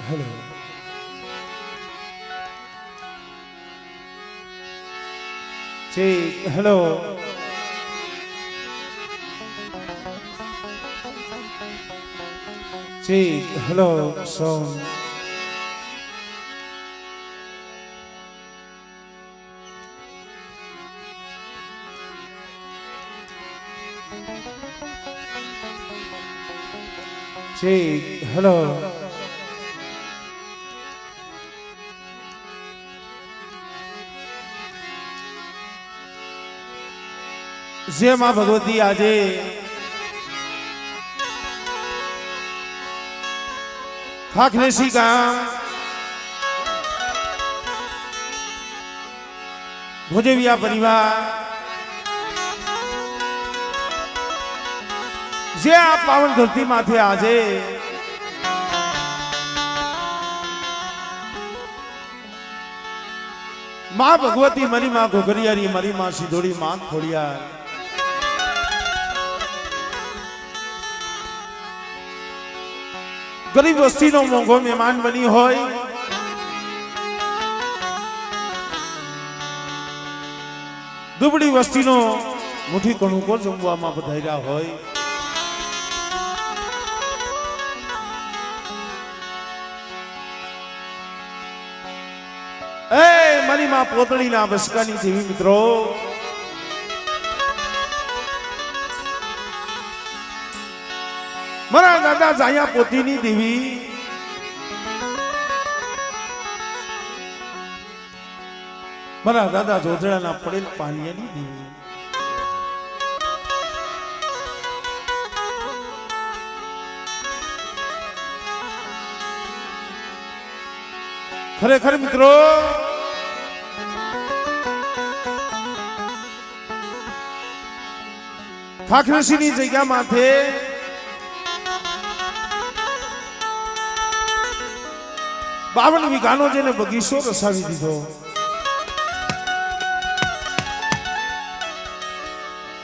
Hello ठीक hello ठीक hello song ठीक हेलो जय मां भगवती आजे खाखरेसी गाम भोजेविया परिवार जे आ पावन धरती माथे आजे मां भगवती मरी मां घोघरियारी मरी मां सिधोड़ी मां खोड़िया गरीब वस्ती नो मोंघो मेहमान बनी होय दुबड़ी वस्ती नो मुठी कणु को जमवा में बधायरा होय ए मरी मां पोतड़ी ना बसकानी देवी मित्रों मरा दादा जाया पोतीनी देवी मरा दादा जोधड़ा ना पड़ेल पालियानी देवी खरेखर मित्रों खाखरेसीनी जग्या माथे बावन वीघानो जेने बगीचो रसावी दीधो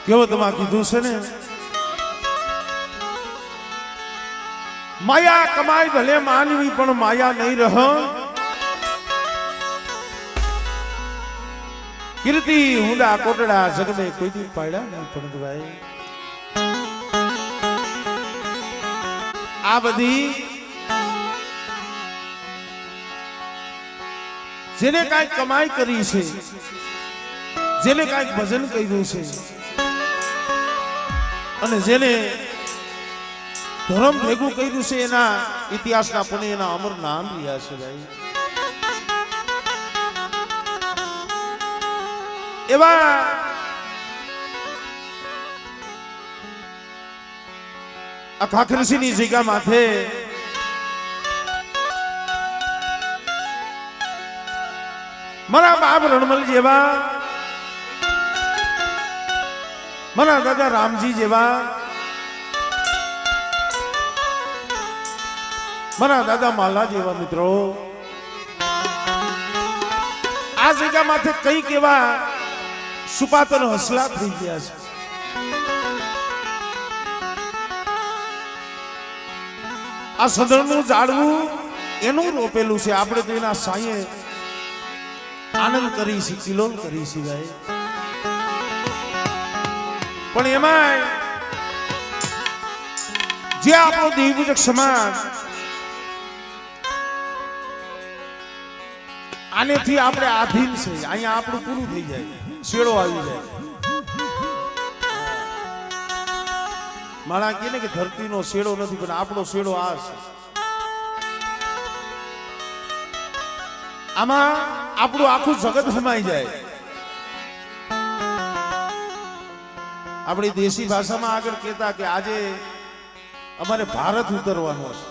केवो तमा कीधुं छे ने माया कमाई भले मानवी पण माया नहीं रह कीर्ति हुंदा कोटड़ा जग में कोई दी पाड़ा नहीं पण भाई आ बधी जेने काई कमाई करी छे जेने काई भजन कर्યું છે અને જેને ધર્મ ભેગું કર્યું છે એના ઇતિહાસના પણ એના અમર નામ રહ્યા છે ભાઈ એવા આ ખાખરસીની જગ્યા માથે मरा बाप रणमल जेवा मरा दादा रामजी जेवा मरा दादा माला जेवा मित्रों आ जगह माथे कई केवा सुपातन हसला थई गया छे आ सदरनु जाड़वू एनु रोपेलू छे आपणे तो एना साये आनंद करी सी किलोल करी सी भाई पण एमाय जे आपनो देवपूजक समाज आने थी आपणे आधीन छे अहींया आपणुं पूरुं थई जाय शेड़ो आवी जाय माणा कहे ने के धरती नो शेड़ो नथी पण आपणो शेड़ो आ छे आमा આપણું આખું જગત સમાઈ જાય આપણી દેશી ભાષામાં આગળ કહેતા કે આજે અમારે ભારત ઉતરવાનો છે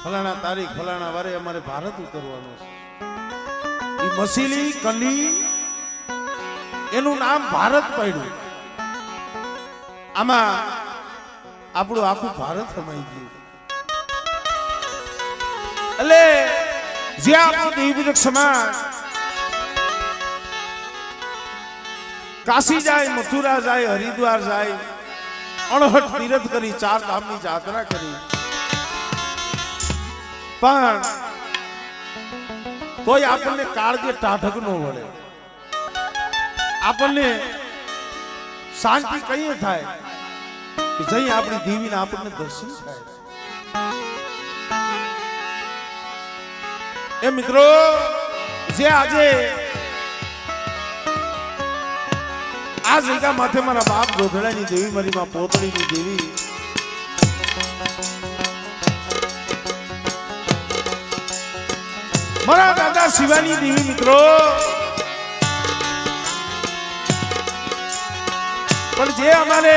ફલાણા તારીખ ફલાણા વારે અમારે ભારત ઉતરવાનો છે ઈ મસીલી કલી એનું નામ ભારત પડ્યું આમાં આપણું આખું ભારત સમાઈ ગયું એટલે जे आपनो देवपूजक समाज કાશી જાય, મથુરા જાય, હરિદ્વાર જાય, અણહટ તીરથ કરી, 4 ધામની યાત્રા કરી, પણ તોય આપણને કાળજે ટાઢક નો વળે, આપણને શાંતિ કઈ થાય કે જઈ આપણી દેવીને આપણને દર્શન થાય. એ મિત્રો, જે આજે આ જગ્યા માથે મારા બાપ ગોધડાની દેવી, મારી માં પોતળીની દેવી, મારા દાદા શિવાની દેવી, મિત્રો, પણ જે અમારે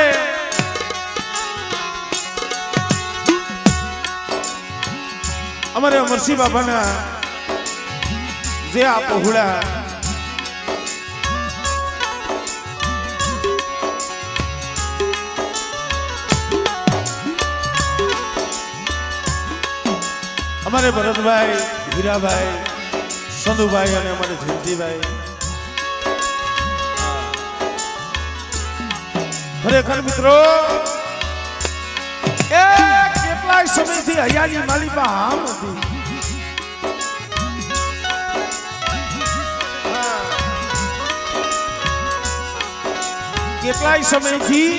અમરસિંહ બાબાના જે આ પહોળા અમારે ભરતભાઈ, હીરાભાઈ, સંધુભાઈ અને અમારે જયંતિભાઈ, ખરેખર મિત્રો એ કેટલાય સમયથી હૈયાની માલિકા હામ હતી. કેટલાય સમયથી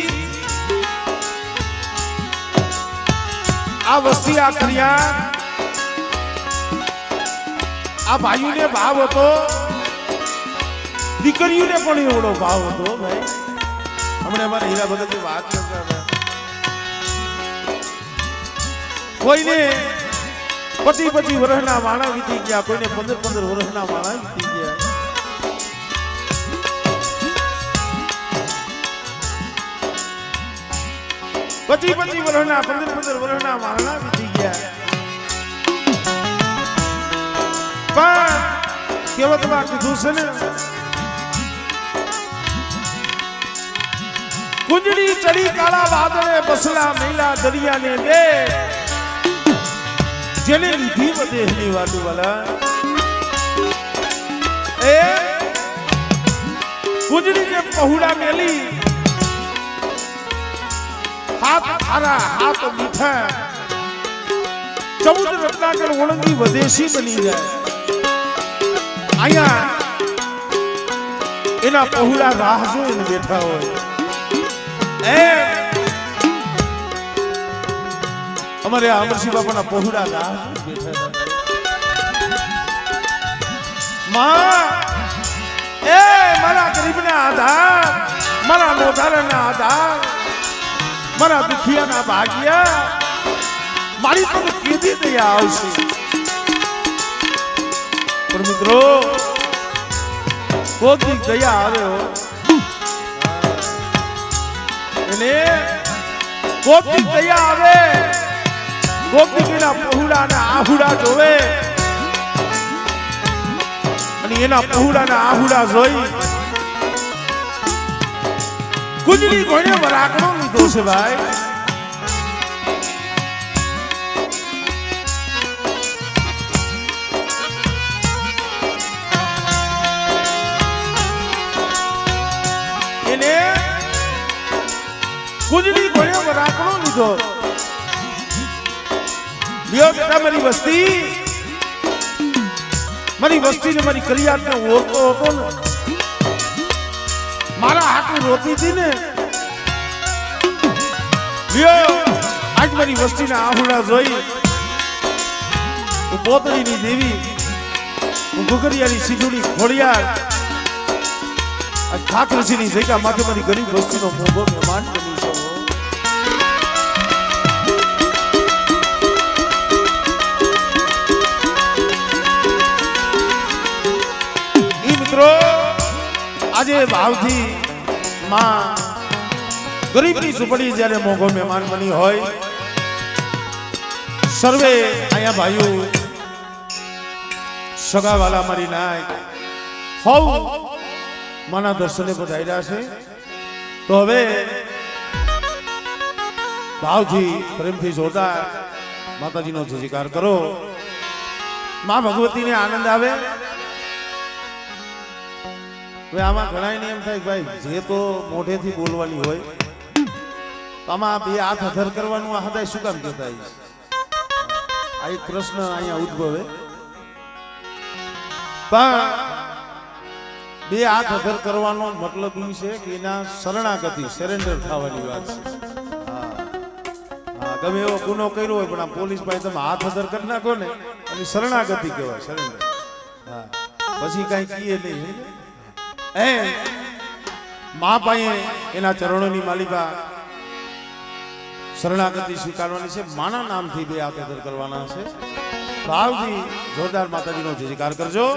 આ વસ્તી, આ કર્યા, આ ભાઈઓને ભાવ હતો, દીકરીઓને પણ એવડો ભાવ હતો. ભાઈ હમણાં અમારે હીરા ભગતની વાત કરતા હતા, કોઈને 25 વર્ષના માણા વીતી ગયા, કોઈને 15 વર્ષના માણા વીતી ગયા. પચી વર્ષના 15 વર્ષના માણા વીતી ગયા. પણ કહેવતમાં કીધું છે ને, કુંજડી ચડી કાળા વાદળે, બસલા મેલા દરિયાને દે, જેને લીધી વદેહની વાટુ વાલા. એ કુંજડી જે પહોળા મેલી, હાથ ખારા હાથ મીઠા, 14 રત્નાકર ઓળંગી વદેશી બની જાય. અહીંયા એના પહોળા રાહ જોઈને બેઠા હોય. અમારે અમરસિંહ બાપાના પહોળા રાહ બેઠા હતા. મારા ગરીબના આધાર, મારા મોઢારના આધાર, મારા દુખિયાના ભાગ્યા, મારી તો કેદી દયા આવશે. પણ મિત્રો, કોઈક દયા આવ્યો એને, કોઈક દયા આવે, કોઈક એના પહોળા ના આહુડા જોવે, અને એના પહોળા ના આહુડા જોઈ કુંજડી કોઈને વરાકણો લીધો છે. ભાઈ એને કુંજડી કોઈને વરાકણો લીધો. લ્યો બેટા, મારી વસ્તી, મારી વસ્તીને મારી કરિયાતને ઓળખતો હતો ને, મારા હાથું રોતી હતી ને. લ્યો આજ મારી વસ્તીના આહુડા જોઈ, હું પોતળીની દેવી, હું ગુગરિયાની સીધુડી ખોડિયાર, આ ઠાકરજીની જગ્યા માથે મારી ગરીબ વસ્તીનો મોભો મહેમાન બની છે. મિત્રો, આજે ભાવથી માં ગરીબની ઝૂંપડી જ્યારે મોંઘો મહેમાન બની હોય, સર્વે અહીંયા ભાઈઓ, સગાવાલા મારી નાય હોવ માના દર્શને પધાર્યા છે. તો હવે ભાવથી, પ્રેમથી જોરદાર માતાજીનો જયકાર કરો. માં ભગવતીને આનંદ આવે, હવે આમાં ઘણાયને એમ થાય કે ભાઈ જે તો મોઢેથી બોલવાની હોય તો આમાં બે હાથ અધર કરવાનું આ હદાય શું કામ કહેતા હોય? આ એક પ્રશ્ન અહીંયા ઉદ્ભવે. પણ બે હાથ અધર કરવાનો મતલબ એ છે કે એના શરણાગતિ સરેન્ડર થવાની વાત છે. હા, ગમે એવો ગુનો કર્યો હોય પણ આ પોલીસ પાસે તમે હાથ અધર કરી નાખો ને એની શરણાગતિ કહેવાય, સરેન્ડર. હા, પછી કઈ કીએ નહીં. મા પાસે એના ચરણોની માલિકા શરણાગતિ સ્વીકારવાની છે. માના નામથી બે હાથ અધર કરવાના છે. ભાવથી જોરદાર માતાજીનો જય જયકાર કરજો.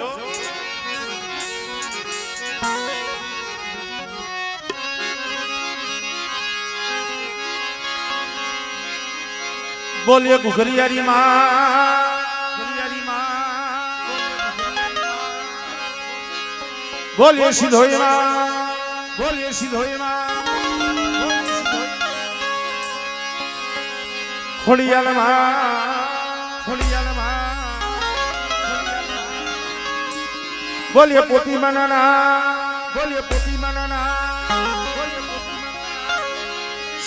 બોલીએ ઘુઘરિયારી બોલીએ સિધોઈ બોલીએ સિધોઈ ખોડિયાલ બોલીએ પોતી માના બોલીએ પોતી માના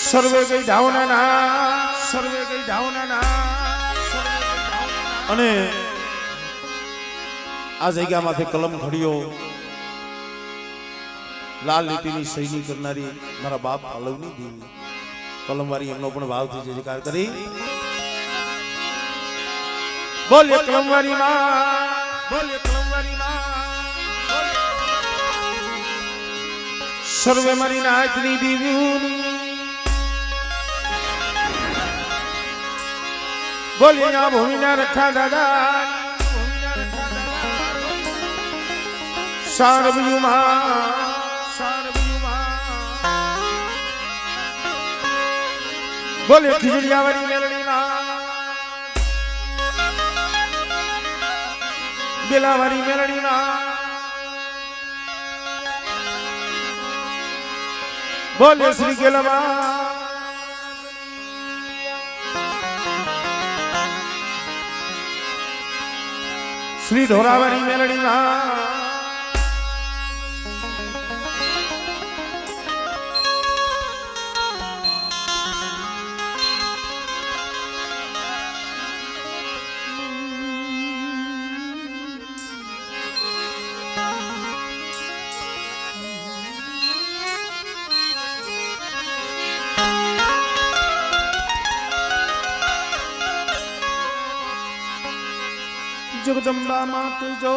સર્વે ગઈ ધાવના સર્વે ગઈ ધાવના. અને આ જગ્યામાંથી કલમ ઘડ્યો લાલ લીટીની સહીની કરનારી મારા બાપ અલવની દેવી કલમવારી એમનો પણ ભાવથી જય જયકાર કરી. બોલીએ કલમવારી માં બોલીએ કલમવારી માં સર્વે મારી નાચની દેવી બોલીએ આ ભૂમિના રખા દાદા સારભયુમાં બોલે ખીજડીયાવાળી મેલડીમાં બેલાવાળી મેલડીમાં બોલે શ્રી ગેલમાં શ્રી ઢોરાવાળી મેલડીમાં જગદંબા માત જો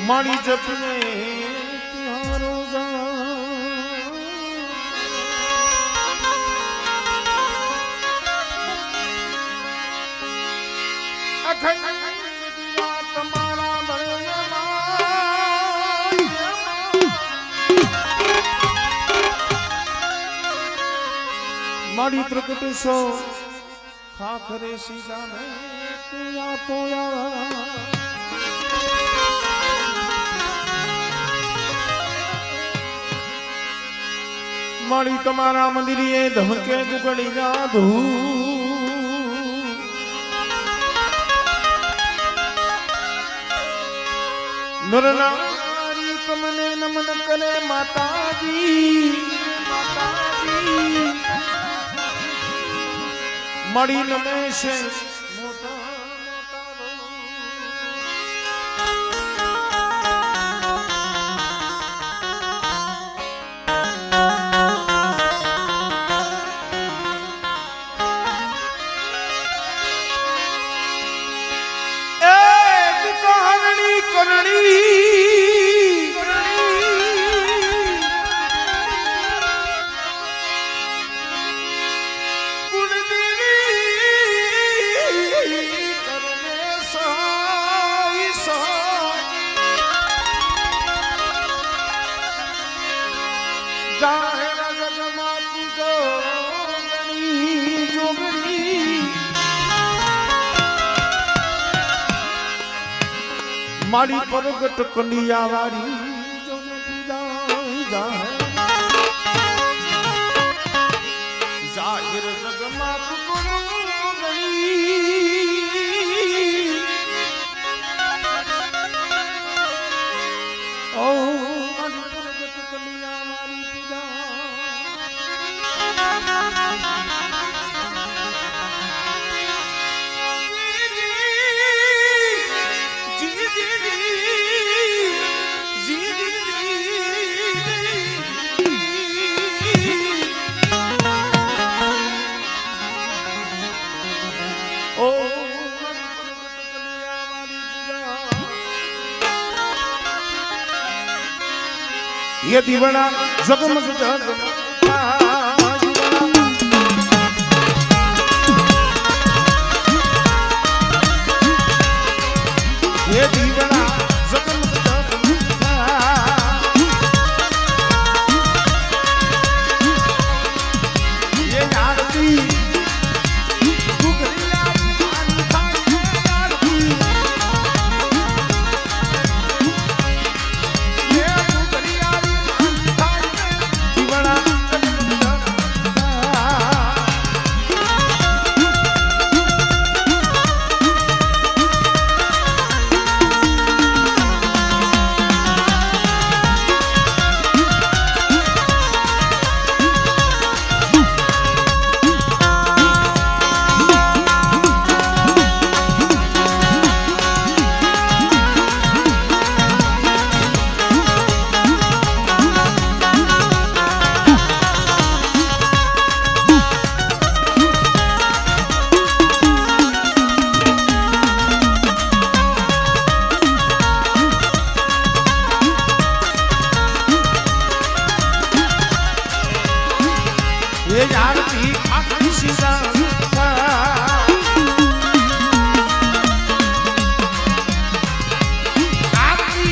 મારી જપને તિહારો અખંડ તમારા મારી પ્રકટ સો ખાખરે સીધાને તુયા તોયા મારી તમારા મંદિરે ધમકે ગુગળી જાધુ નરનારી તમને નમન કરે માતાજી માતાજી મળી નમે છે મારી પરગટ કનિયા વાળી જાહેર જગમાં ये दीवाना जगमग जगमग ये दीवाना जगमग जगमग ये आरती तू करिया ये आरती आखरी सीसा आरती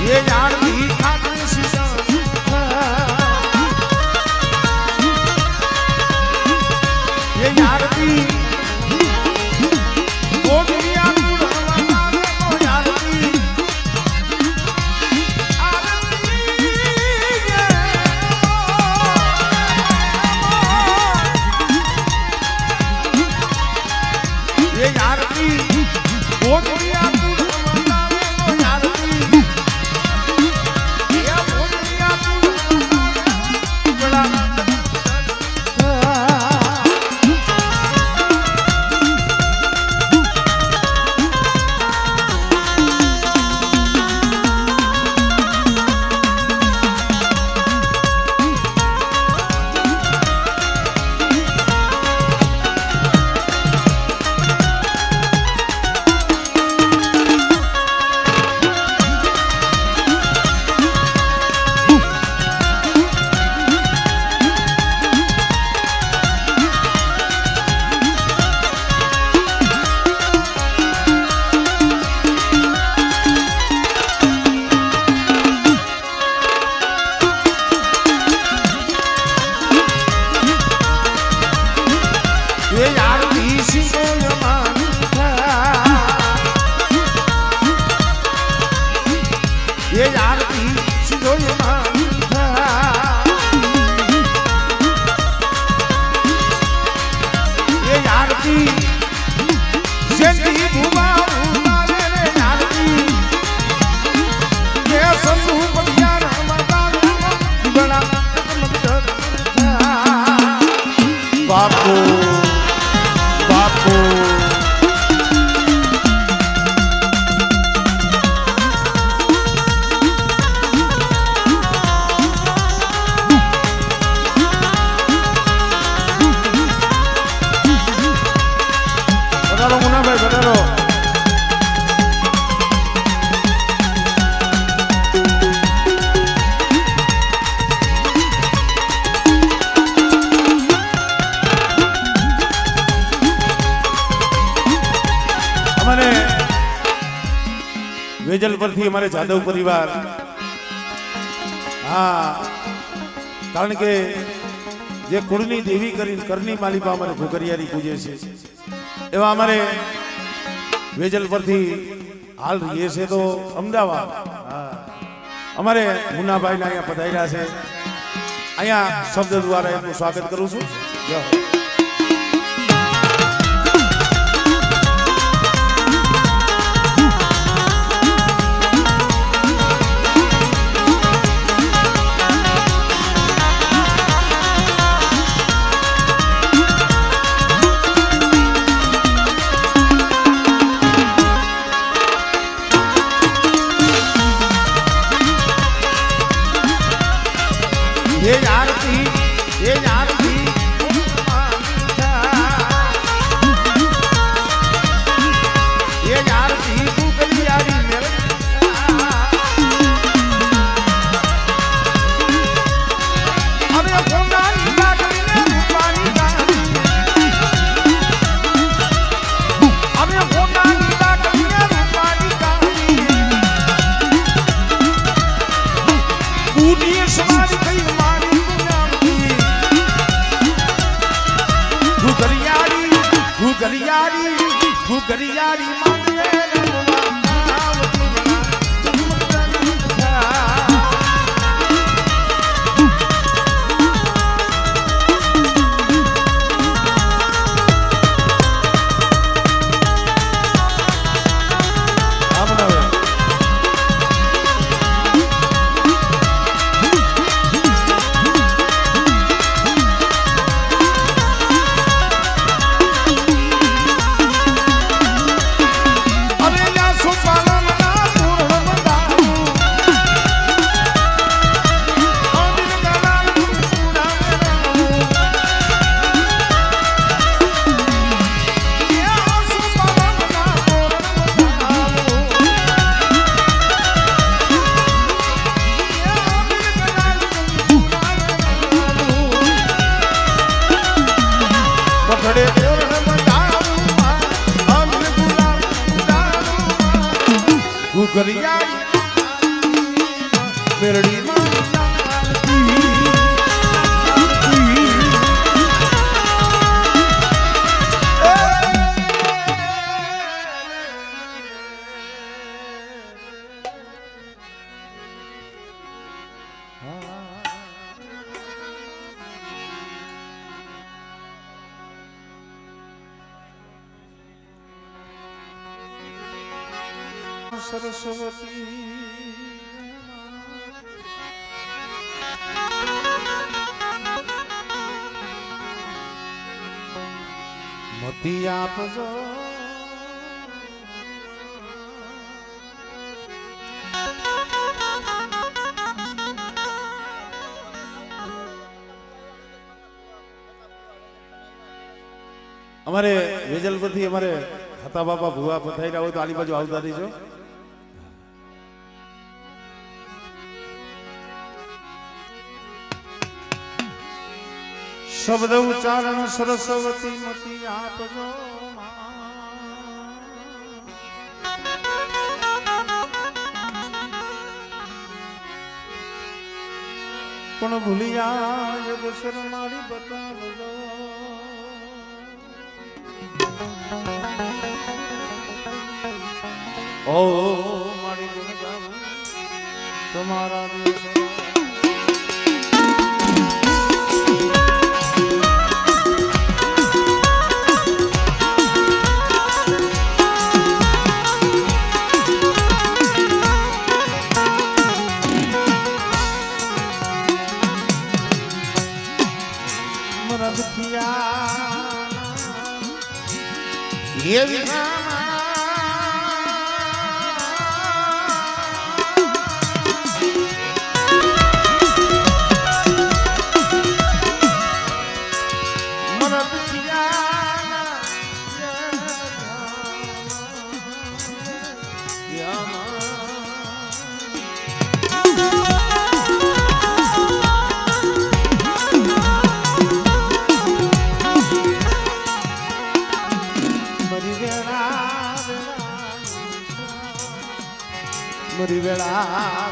ये आरती आखरी सीसा ये आरती ओ दुनिया ये आरती वो दुनिया तू बतावे वो आरती ये वो दुनिया तू बतावे बड़ा ये आरती सिंह मानता ये आरती सिंह मानता ये आरती जल्दी भुवा उतारे रे आरती ये संतू बढ़िया माता बड़ा बापू बतालो मुन्ना भाई बतालो हमारे वेजल परથી हमारे जादव परिवार हाँ कारण के जे कुळनी देवी करी करनी मालिका हमारे घोकरियारी पूजे छे एवा हमारे वेजल परથી हाल रहीए छे तो अमदावाद हमारे मुन्ना भाई ना अहींया पधार्या छे अहींया शब्द द्वारा एमनुं स्वागत करूं छुं जय हो ये आरती ઘુઘરિયાળી ઘુઘરિયાળી ઘુઘરિયાળી માંગે મેરડી સરસ્વતી મતી આપજો અમારે વેજલ પરથી અમારે હતા બાપા ભુવા પથાઈ રહ્યા હોય તો આલી બાજુ આવતા રહીજો શબ્દ ઉચ્ચારણ સરસ્વતી મતી આપજો પણ ભૂલિયા જગસર મારી બતાવજો ઓ મારી ગુણ ગાવું તમારા દિવસ ये મરી વેળા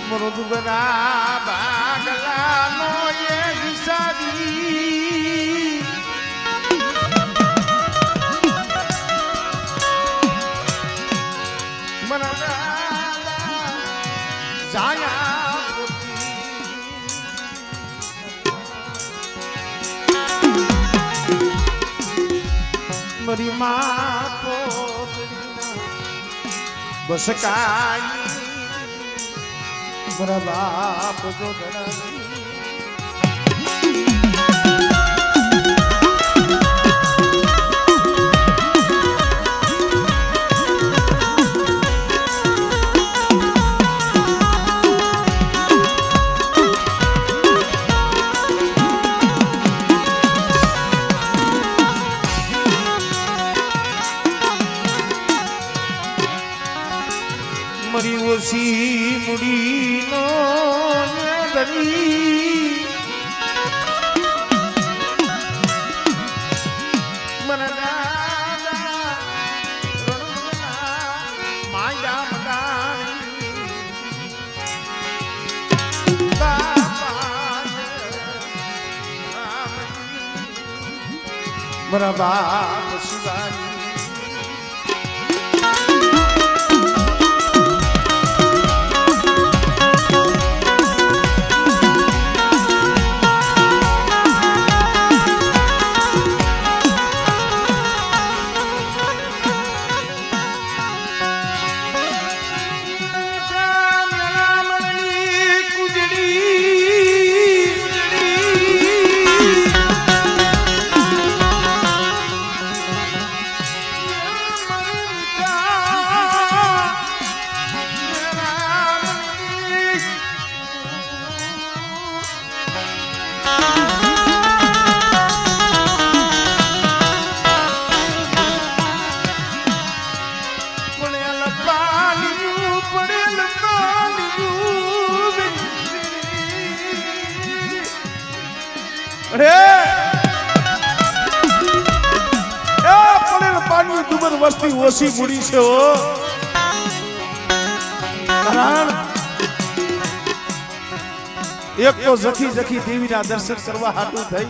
મૃદુગના બાગલાનો એ વિસારી મરી માં બસ કાઈ મારા બાપ જો ધડાવી મરી ઓછી વસી મુડીનો ધણી મને માયા મારા બાપ શિવાની વસ્તી ઓછી મૂડી છે એક તો જખી જખી દેવીના દર્શન કરવા હાટું થઈ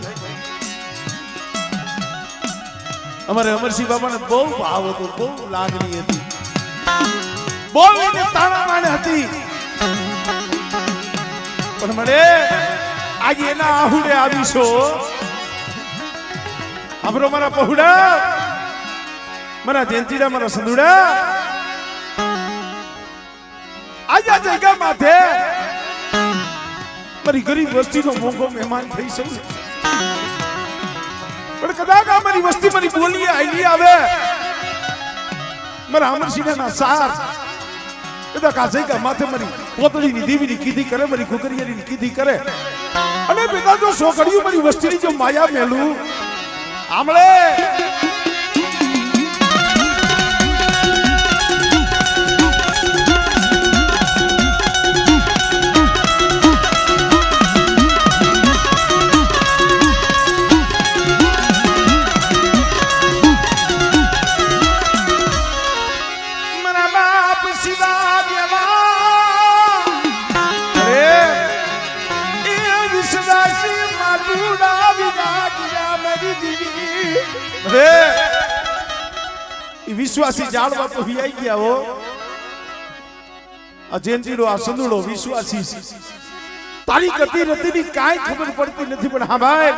અમારે અમરસિંહ બાબાને બહુ ભાવ હતો, બહુ લાગણી હતી, બોલીને તાણાવાણી હતી, પણ મને આજે એના આહુડે આવીશો આપણો મારા પહુડા મારા જયંતીડા મારા સંધુડા આજા જગ્યા માથે મારી ગરીબ વસ્તીનો મોંઘો મહેમાન થઈ શકું, પણ કદાચ આ મારી વસ્તી મારી બોલીએ આઈલી આવે મારા અમરસિંહના સાર કદાચ આ જગ્યા માથે મારી પોતળીની દેવીની કીધી કરે, મારી ઘુઘરિયાની કીધી કરે અને બેટા જો સોકડીઓ મારી વસ્તીની જો માયા મેલું આમળે વિશ્વાસી જાળવા તો હિયાઈ ગયા હો, આ જયંતીડો આ સંદુડો વિશ્વાસી તારી ગતિ રતિની કાંઈ ખબર પડતી નથી, પણ હા ભાઈ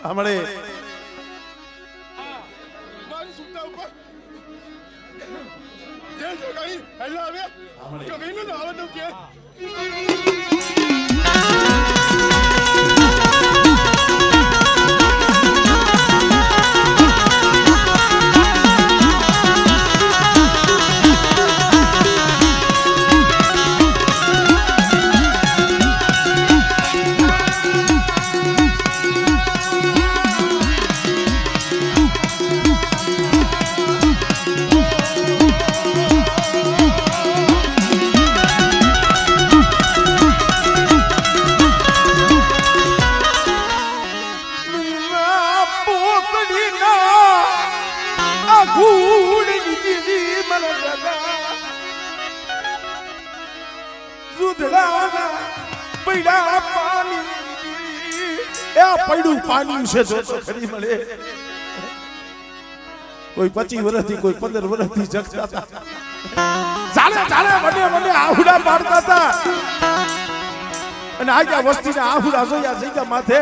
હમણે કોઈ 25 વર્ષથી કોઈ 15 વર્ષથી જગતા હતા, ચાલે ચાલે મને મને આહુડા પાડતા હતા, અને આજે વસ્તીના આહુડા જોયા જગ્યા માથે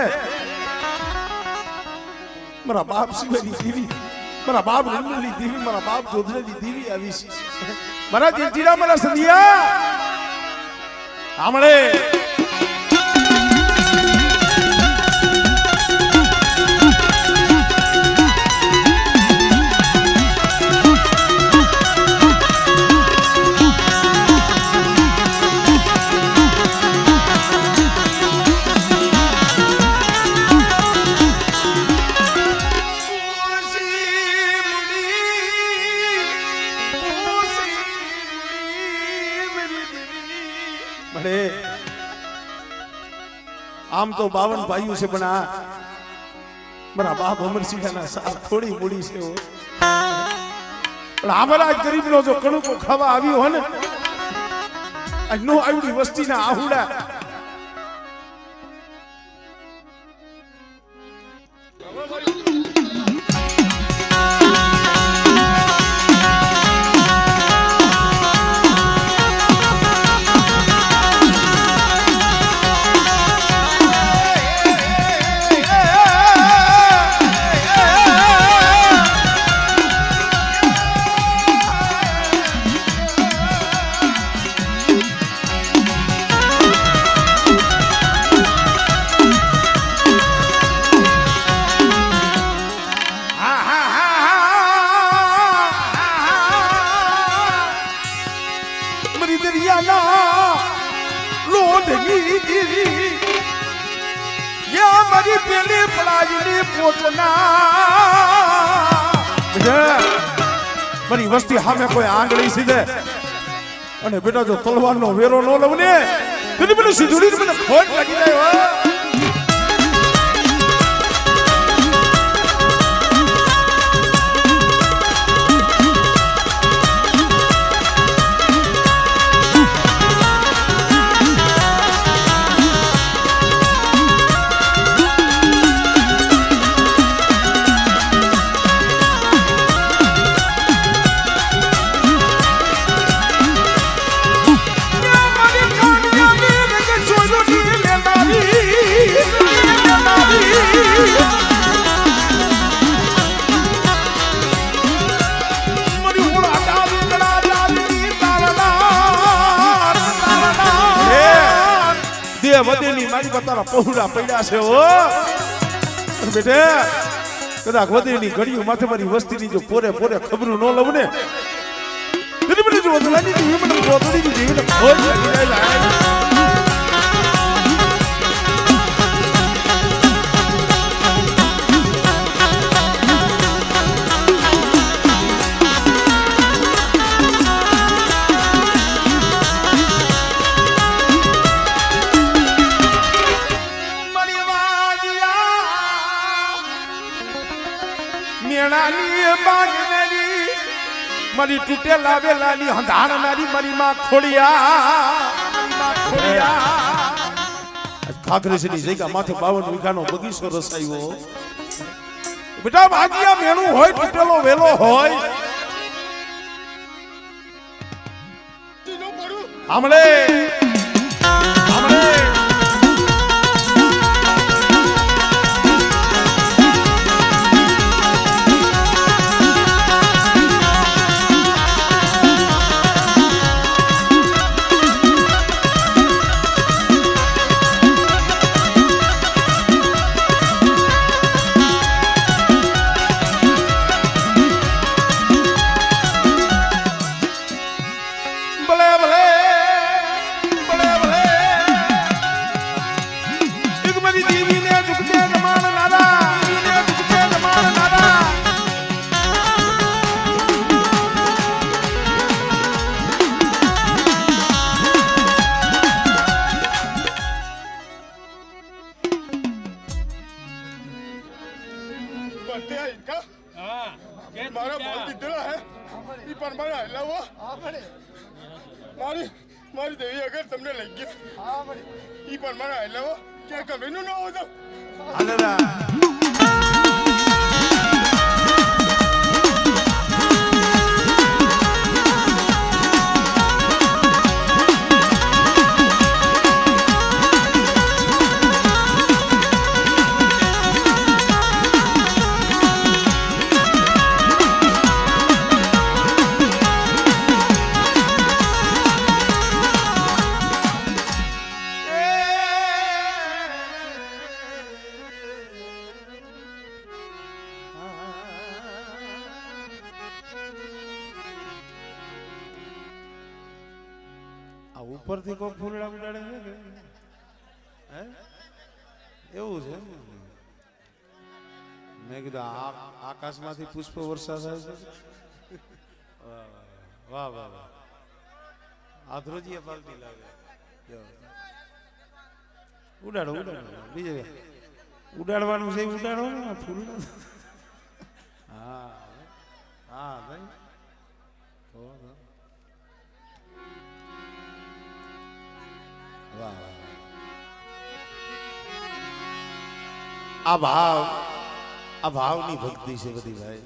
મારા બાપ શિવની દેવી, મારા બાપ રંગની દેવી, મારા બાપ જોધરેની દેવી આવી છે, મારા જયંતીડા મારા સંધિયા આમળે આમ તો 52 ભાઈઓ છે પણ આ મારા બાપ અમરસિંહના સાથ થોડી મૂડી છે હો. પણ અમારા ગરીબનો જો કણુકો ખાવા આવ્યો હોય ને આ નો આવડી વસ્તીના આહુડા મારી વસ્તી સામે કોઈ આંગળી સીધે અને બેટા જો તલવારનો વેરો ન લઉં ને તેની પેલું સીધુડી મને ખોટ લાગી જાય. વધેની મારી બતારા પહોળા પડ્યા છે હો બેટે. કદાચ વધેની ઘડીઓ માથે મારી વસ્તીની જો પોરે પોરે ખબરું ન લઉં ને તેની બધી જો વધલાની ની મને ગોતડીની જીવને ખોજ લાગી જાય. મારી તૂટે લાવેલાની હંધાણનારી મારી માં ખોડિયા ખાખરેશની જગ્યા માથે 52 વીઘાનો બગીચો રસાયો. બેટા ભાગિયા મેણું હોય તૂટેલો વેલો હોય હમણે મારી દેવી અગર તમને લઈ ગયા ઈ પણ મારા હેલાવો ક્યાં કમેનું ન હોતો હાલરા ઉપરથી કોઈ ફૂલડા ઉડાડે છે હે એવું છે. મેં કીધું આકાશમાંથી પુષ્પ વર્ષા થાય છે. વાહ વાહ વાહ આધ્રોજીએ પાલટી લાગે ઉડાડો ઉડાડો બીજે ઉડાડવાનું છે ઉડાડો ને ફૂલ હા હા ભાઈ તો વાહ આ ભાવની ભક્તિ છે બધી ભાઈ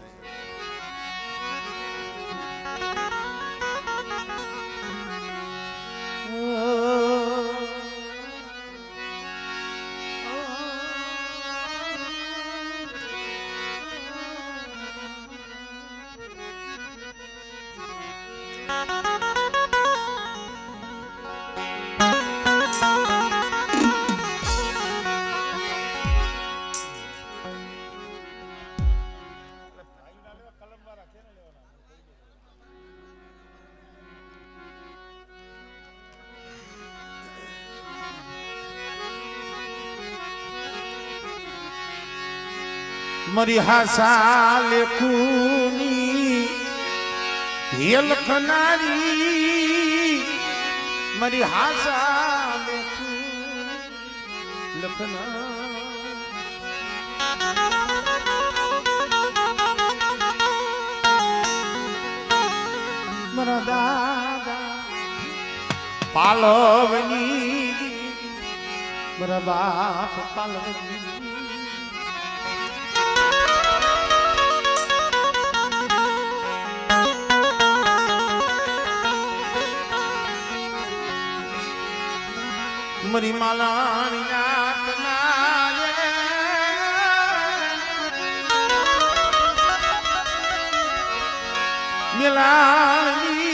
मरी हासा लेखूनी ये लखनारी मरी हासा लेखूनी लखना मरा दादा पालवनी मरा बाप पालवनी मरी मालानी मिलानी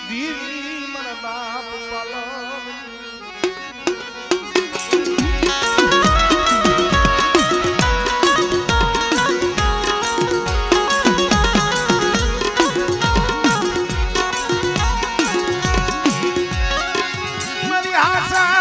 दीदी मरा बाप पालवनी मरी आशा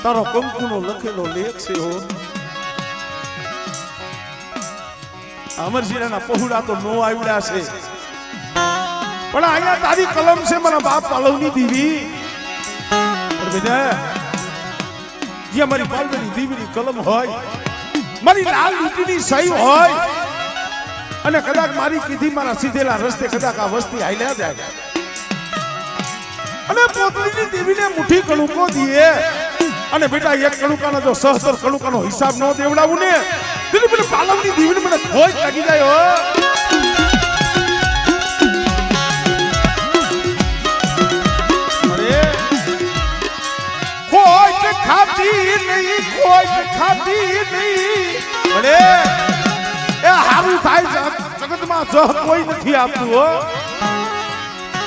तारो कंकुनो लखेलो लेख से हो अमरजीना पहुड़ा तो नो आवड़ा से पण आया तारी कलम से मरा बाप पालवनी दीवी और बेटा ये हमारी पालवनी दीवी की कलम होय मारी लाल लीटीनी सही होय અને કદાચ મારી કીધી મારા સીધેલા રસ્તે કદાચ આ વસ્તી હાલ્યા જાય અને પોતરીની દેવીને મુઠ્ઠી કણુકો દીએ અને બેટા એક કણુકાનો જો સહસ્ત્ર કણુકાનો હિસાબ ન દેવડાવું ને દિલી પેલી પાલવની દેવીને મને ખોજ લાગી જાય હો અરે ખોજ ખાતી નહીં અરે એ હારું થાય જગતમાં જહ કોઈ નથી આપતું હો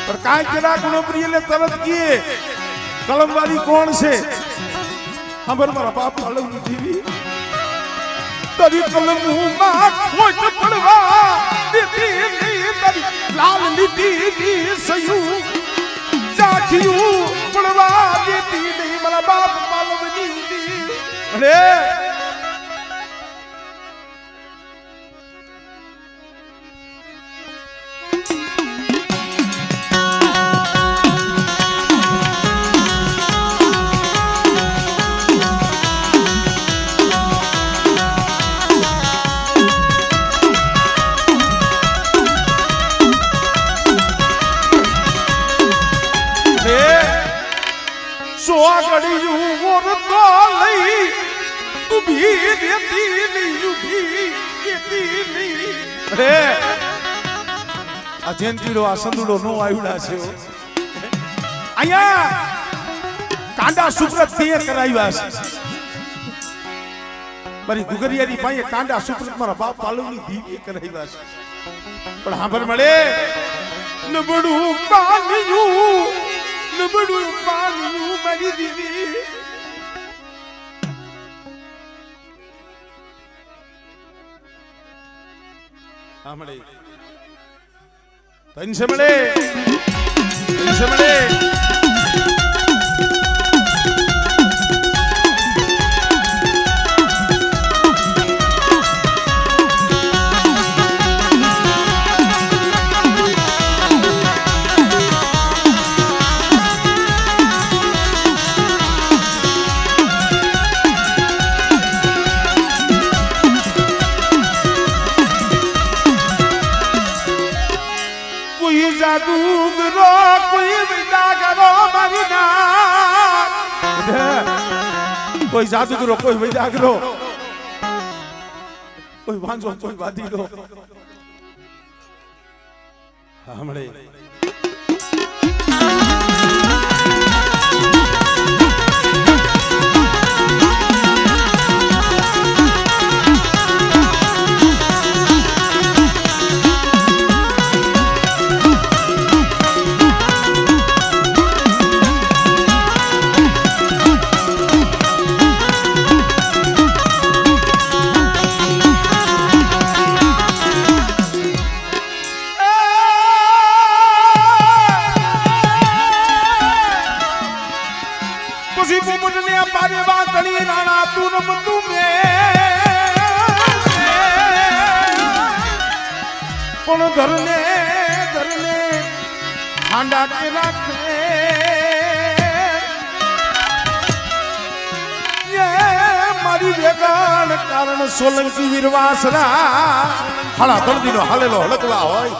पर काय केला गुणो प्रिय ने तरत किए कलम वाली कौन से हमर मारा बाप पालवनी देवी तरी कलम मा खोज पड़वा देती तरी लाल लीटी की सयू जाखियू पड़वा देती नहीं मारा बाप पालवनी देवी अरे अजेंटीडो आ संदुडो नो आयुडा छे आया कांडा सुप्रत ते कराव्या छे मारी गुगरियानी पाए कांडा सुप्रत मारा बाप पालवनी दीवी कराव्या छे पण हांभर मळे नबडू पानियू मारी दीवी हमड़े તનસે મળે તનસે મળે જાદુગરો કોઈ વિદાગરો મગના કોઈ જાદુગરો કોઈ વિદાગરો કોઈ વાંજો કોઈ વાદીડો હમણે પણ ઘરને ઘરને ખાંડા કે રાખે મારી વેગાણ કારણ સોલંકી વીરવાસરા હાલા દર્દીનો હાલેલો હલકવા હોય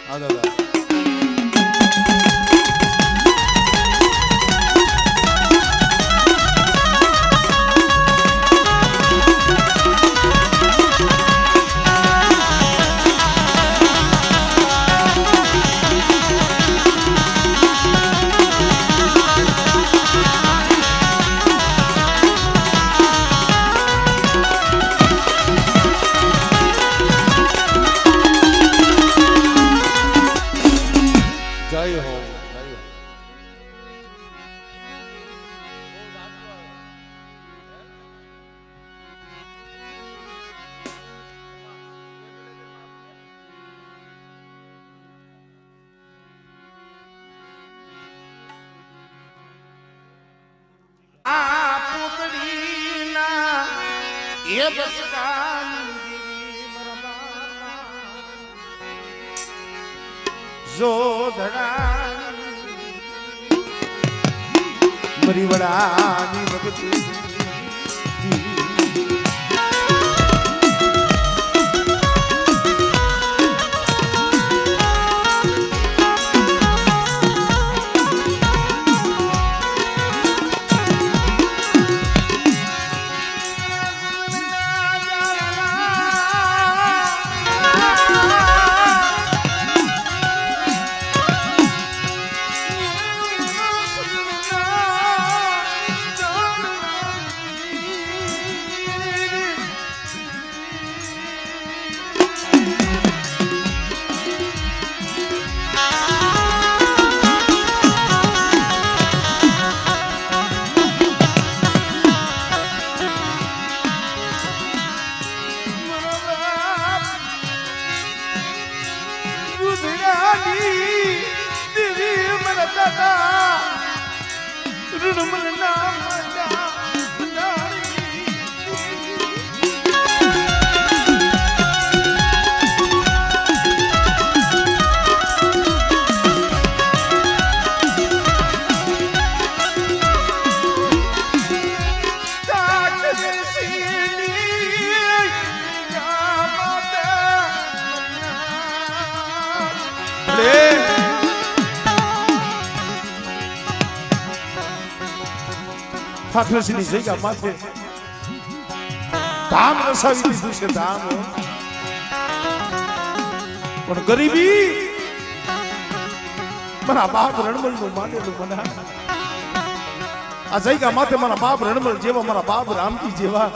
આ દાદા મરી વડાની ભક્તિ ઠાકરસિંહની જગ્યા માથે ધામ રસાવી દીધું છે ધામ પણ ગરીબી મારા બાપ રણમલ નું માનેલું મના આ જગ્યા માથે મારા બાપ રણમલ જેવા મારા બાપ રામજી જેવા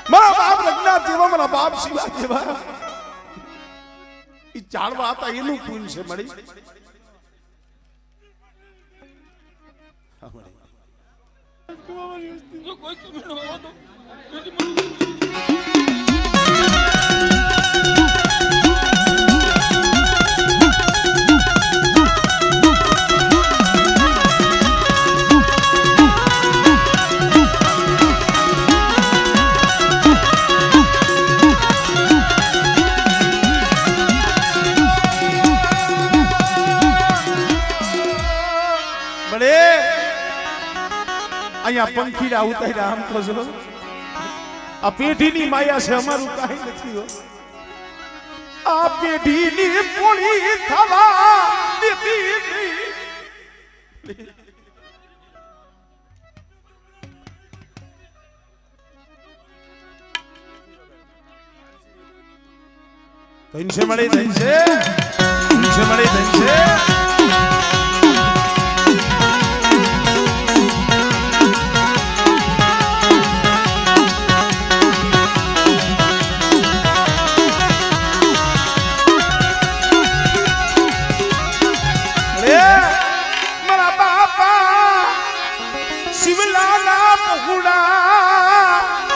મારા બાપ રઘુનાથ જેવા મારા બાપ શિવા જેવા ઈ જાણવા હતા એનું પુણ્ય છે મળી કોઈ અહીંયા પંખીડા ઉતાર્યા આમ તો જો આ પેઢીની માયા છે અમારું કાંઈ નથી હો આ પેઢીની પૂરી થવા દીધી ધનશે મળી ધનશે મળી ધનશે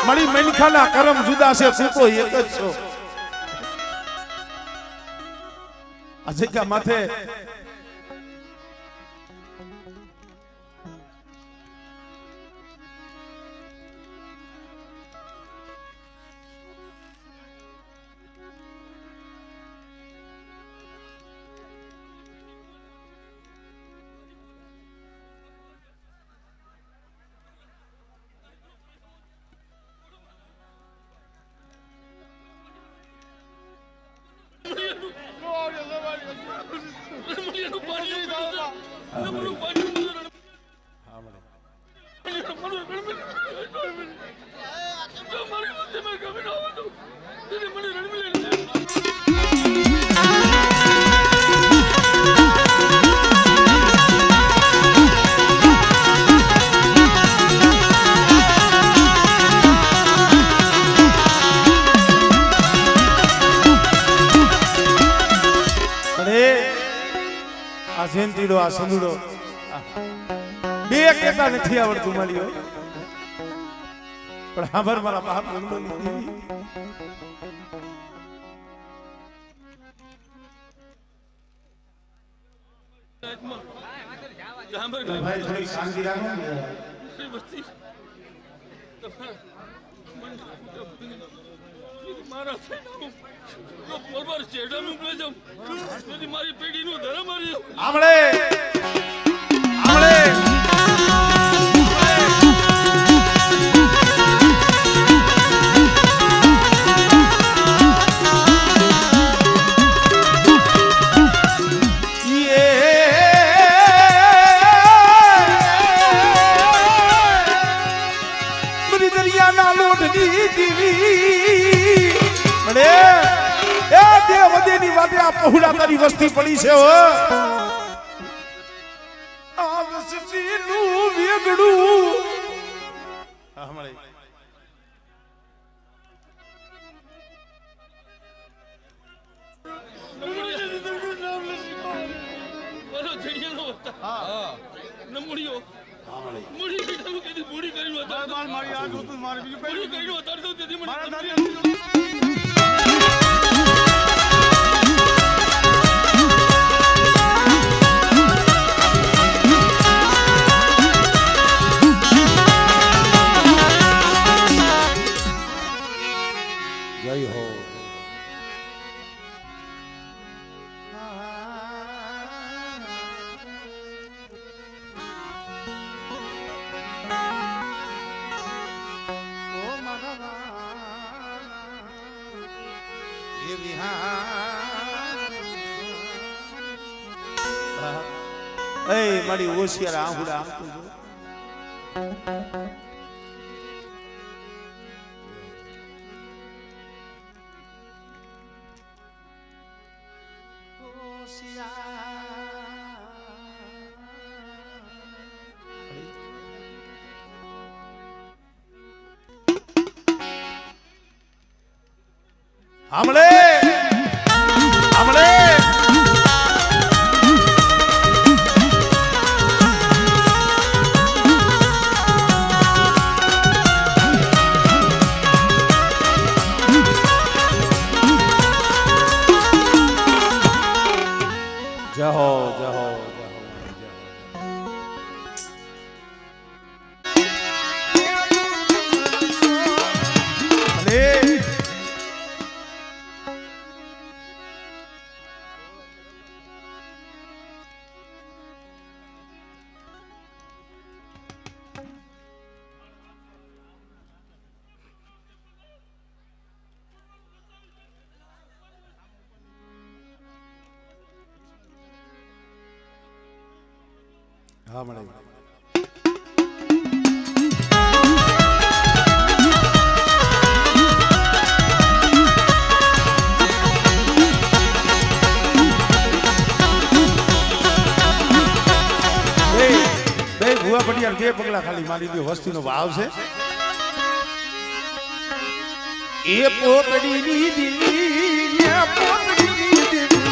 મારી મનખાના કરમ જુદા છે તું તો એક જ છો અજય માથે આ જયંતીડો આ સંદુડો બે કેતા નથી આવડતું મળ્યો પણ હાબર મારા બાપ રંગો લીધી ભાઈ થોડી શાંતિ રાખો મારા તો પરવાર ચેડાનું પ્લેજમ મારી પેઢીનું ધર્મ મારી આમળે આમળે દરિયાના લોટની દીવી મળે એ દેવદેની વાતે આ પહોળા તારી વસ્તી પડી છે હો આ વસ્તીનું વેગડું હા મળે નમુડીઓ મુડી કીધું કે મુડી કર્યું હતા મારી આ જોતું મારી બીજું મુડી કર્યું હતા તો તેથી મને જય હો મારી હોશિયાર આહુડા આમ આમળે આમળે જહો જહો હા મળે બે ભુવા પટિયાર બે પગલા ખાલી મારી દો વસ્તીનો ભાવ છે એ પોતડીની દીવી એ પોતડીની દીવી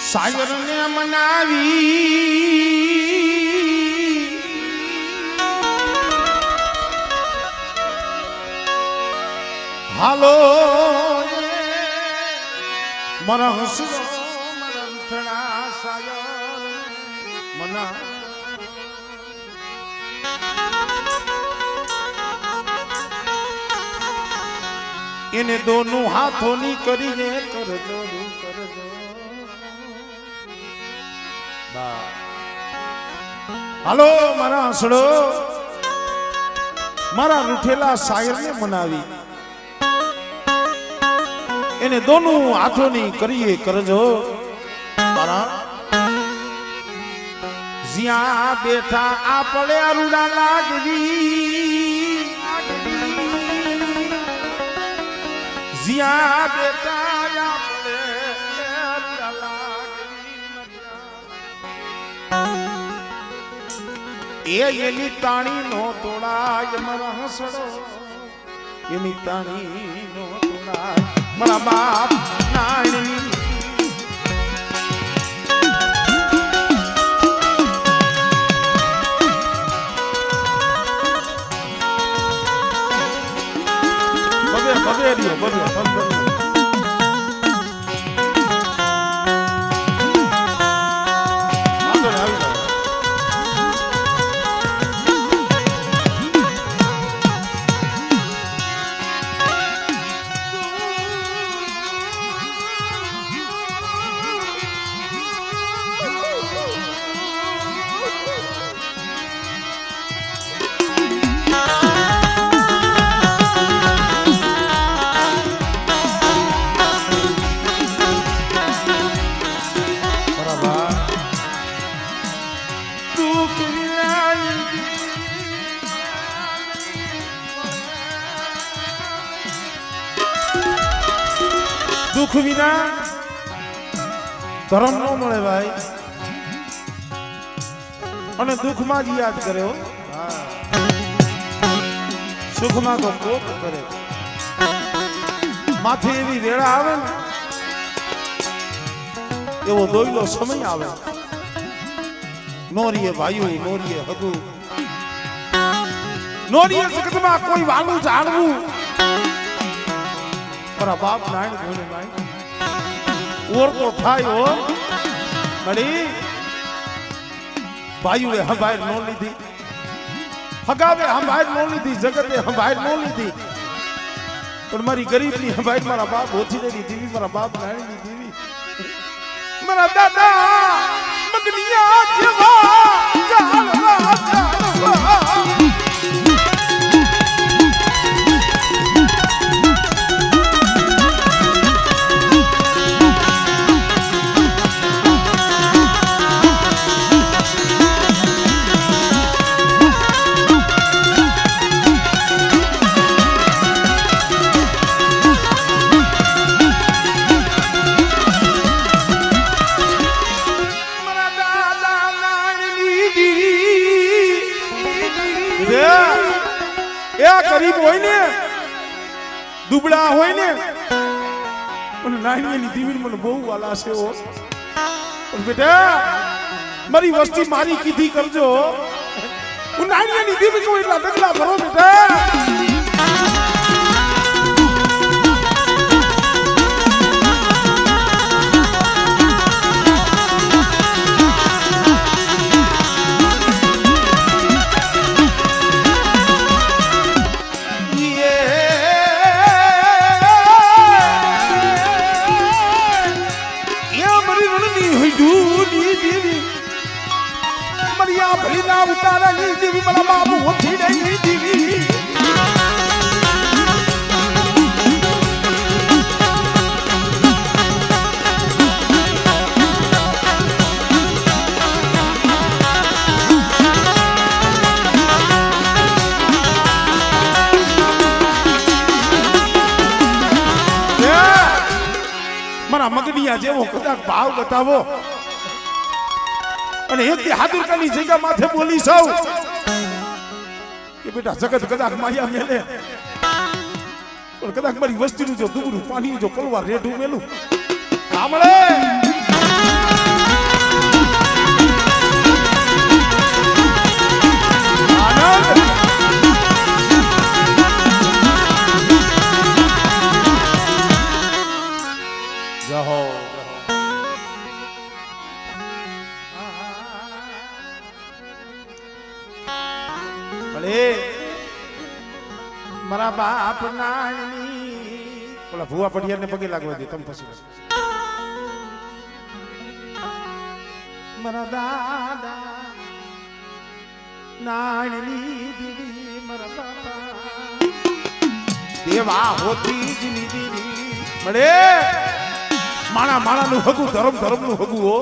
સાગરને મનાવી હાલો મરા હસરો મરંથણા સાગર મના એને દોનું હાથોની કરીને કરજો કરજો હાલો મારા હસડો મારા રૂઠેલા શાયરને મનાવી એને દોનું હાથોની કરીએ કરજો મારા જ્યાં બેઠા આપણે રૂડા લાગવી જ્યાં બેઠા આપણે રૂડા લાગવી એની તાણી નો તોડાય મારા હસડો એની તાણી નો તોડાય મારા બાપ નાણી બબે રહ્યો બબે દુઃખ વિના ધર્મ નો મળે ભાઈ અને દુઃખમાં જ યાદ કરે હો સુખમાં તો કોપ કરે માથે એવી વેળા આવે ને એવો દોયલો સમય આવે નોરીએ ભાઈઓ નોરીએ હગુ નોરીએ જગતમાં કોઈ વાલું જાણવું મારા બાપ નાયણ કોને નાય ઓર તો થાય હો મળી ભાઈઓએ હંભાર નો લીધી હગાવે હંભાર નો લીધી જગતે હંભાર નો લીધી પણ મારી ગરીબની હંભાર મારા બાપ ઓછી ની દીવી મારા બાપ નાયણ ની દીવી મારા દાદા મગનિયા જેવા જાળવા જાળવા ગરીબ હોય ને દુબળા હોય ને પણ નાની દીવી મને બહુ વાલા છે ઓ પણ બેટા મારી વસ્તી મારી કીધી કરજો હું નાની દીવી કો એટલા ડગલા ભરો બેટા મારા ભલીના ઉતારાની દેવી મારા બાબુ ઓછી નહીં દેવી મારા મગનિયા જેવો કદાચ ભાવ બતાવો અને એક હાદુરકાની જગ્યા માથે બોલી સૌ કે બેટા જગત કદાચ માયા મેલે પણ કદાચ મારી વસ્તીનું જો દુબરું પાણી જો પલવાર રેઢું મેલું સાંભળે આનંદ જહો ભલે મારા બાપ નાની ઓલા ભુવા પડિયાને પગે લાગવા દે તમે પછી મારા દાદા નાની દીદી મારા બાપા દેવા હોતી જ દીદી મળે માણા માણાનું હગું ધર્મ ધર્મનું હગું હો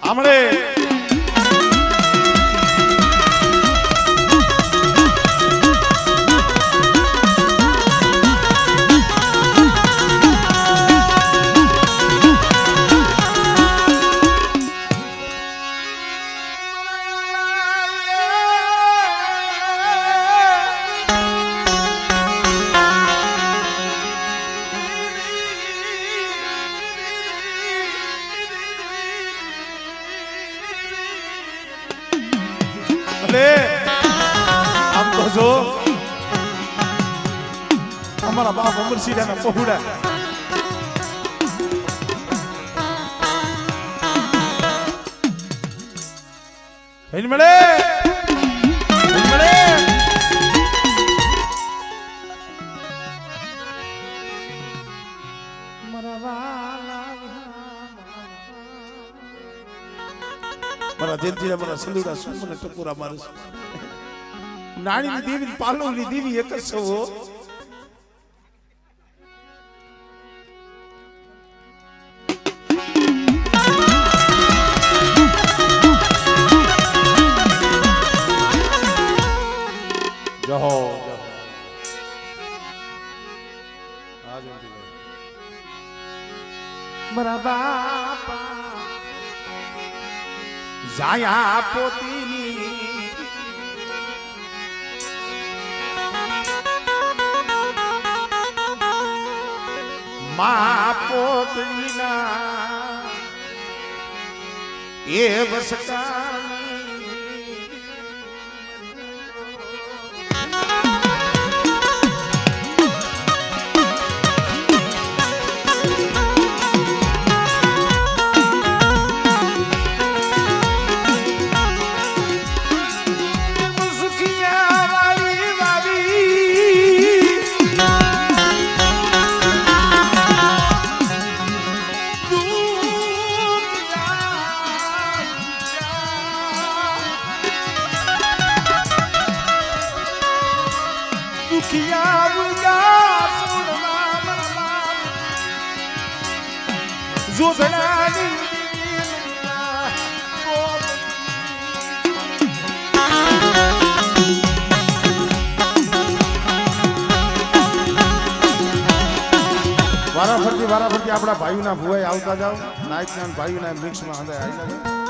આમળે આમ તો જો અમારા બાપ અમરસિંહ ના પહોળા થઈને મળે મારા જયંતિના મારા સંદુડા શું મને ટકોરા મારે નાની દેવી પાલવની દેવી એક જ સવો જહો મારા બાપા જાયા પોતીની મા પોતળીના એ વસકાની વારાફરતી આપણા ભાઈઓના ભુવાઈ આવતા જાવ નાયકના ભાઈઓના મિક્સમાં અંદર આવી જાય